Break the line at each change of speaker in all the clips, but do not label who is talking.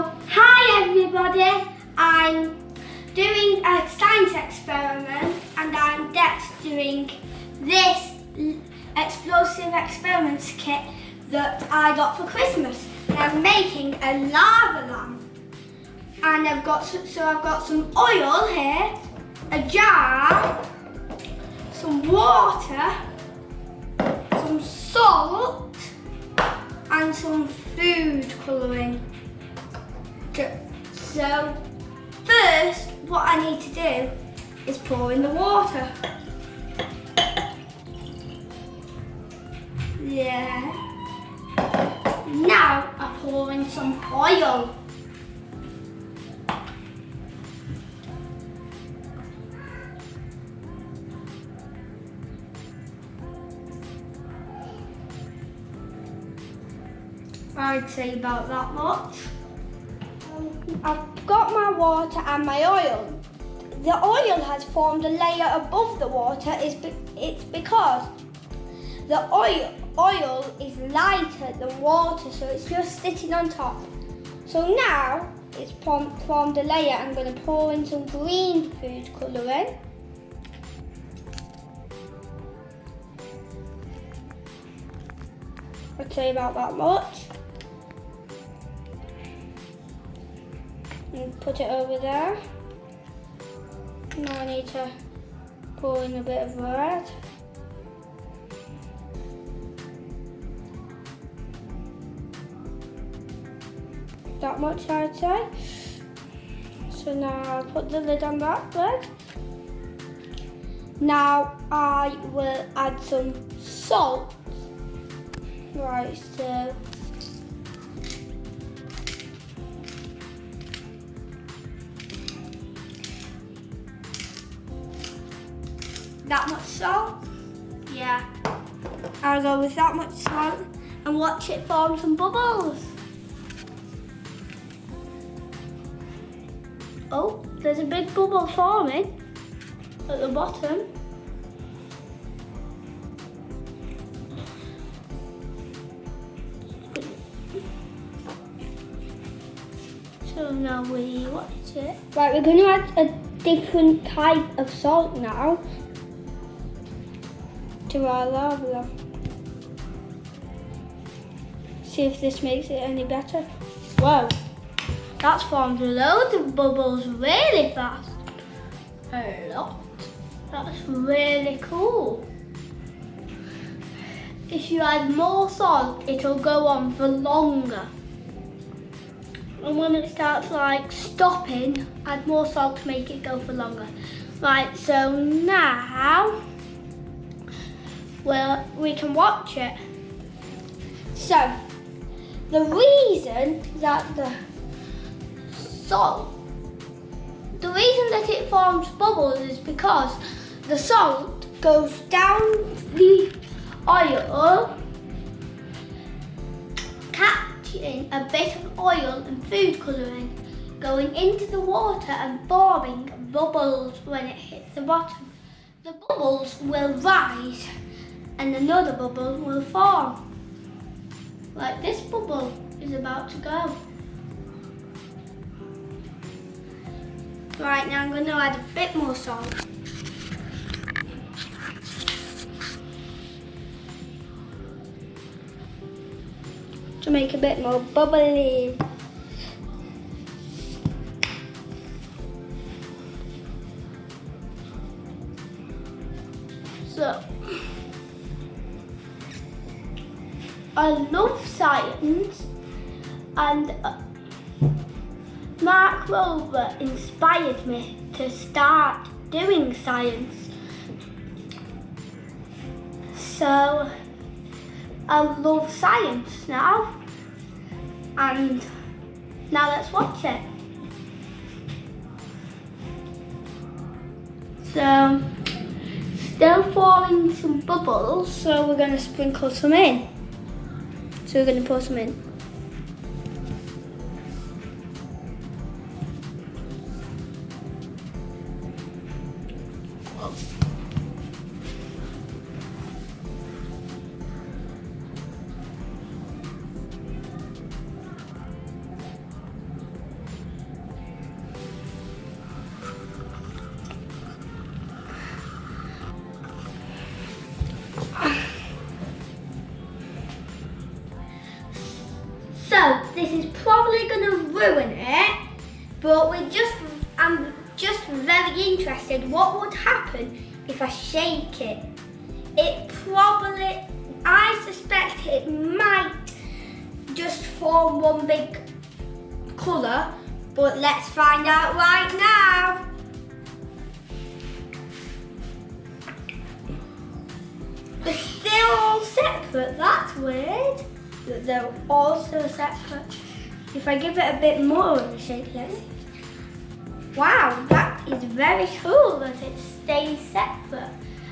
Hi everybody, I'm doing a science experiment and I'm Dex doing this explosive experiments kit that I got for Christmas. And I'm making a lava lamp. And I've got some oil here, a jar, some water, some salt and some food colouring. So first what I need to do is pour in the water. Yeah. Now I pour in some oil. I'd say about that much. I've got my water and my oil. The oil has formed a layer above the water. It's because the oil is lighter than water, so it's just sitting on top. So now it's formed a layer. I'm going to pour in some green food colouring. I'd say about that much. And put it over there. Now I need to pour in a bit of red. That much I'd say. So now I'll put the lid on that red. Now I will add some salt. Right, so that much salt? Yeah. I'll go with that much salt and watch it form some bubbles. Oh, there's a big bubble forming at the bottom. So now we watch it. Right, we're going to add a different type of salt now to our lava. See if this makes it any better. Whoa, that's formed loads of bubbles really fast. A lot. That's really cool. If you add more salt, it'll go on for longer. And when it starts like stopping, add more salt to make it go for longer. Right, so now we can watch it. So, the reason that the reason that it forms bubbles is because the salt goes down the oil, catching a bit of oil and food colouring, going into the water and forming bubbles when it hits the bottom. The bubbles will rise and another bubble will form. Like this bubble is about to go. Right, now I'm going to add a bit more salt. To make a bit more bubbly. So, I love science, and Mark Rober inspired me to start doing science. So I love science now, and now let's watch it. So, still forming some bubbles, so we're going to sprinkle some in. So we're going to pour some in. So this is probably going to ruin it, but I'm just very interested what would happen if I shake it. I suspect it might just form one big colour, but let's find out right now. They're still all separate, that's weird. That they're all still separate. If I give it a bit more of a shake, let's see. Wow, that is very cool that it stays separate.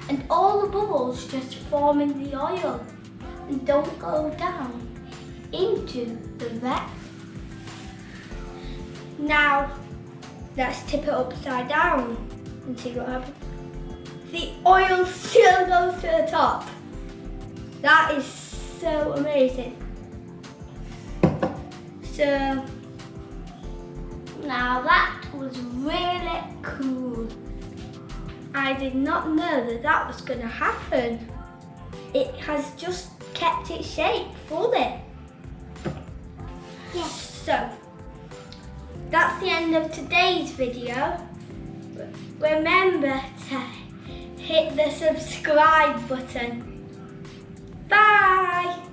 And all the bubbles just form in the oil and don't go down into the vat. Now, let's tip it upside down and see what happens. The oil still goes to the top. That is so amazing. So, now that was really cool. I did not know that that was going to happen. It has just kept its shape fully. Yes. So, that's the end of today's video. Remember to hit the subscribe button. Bye!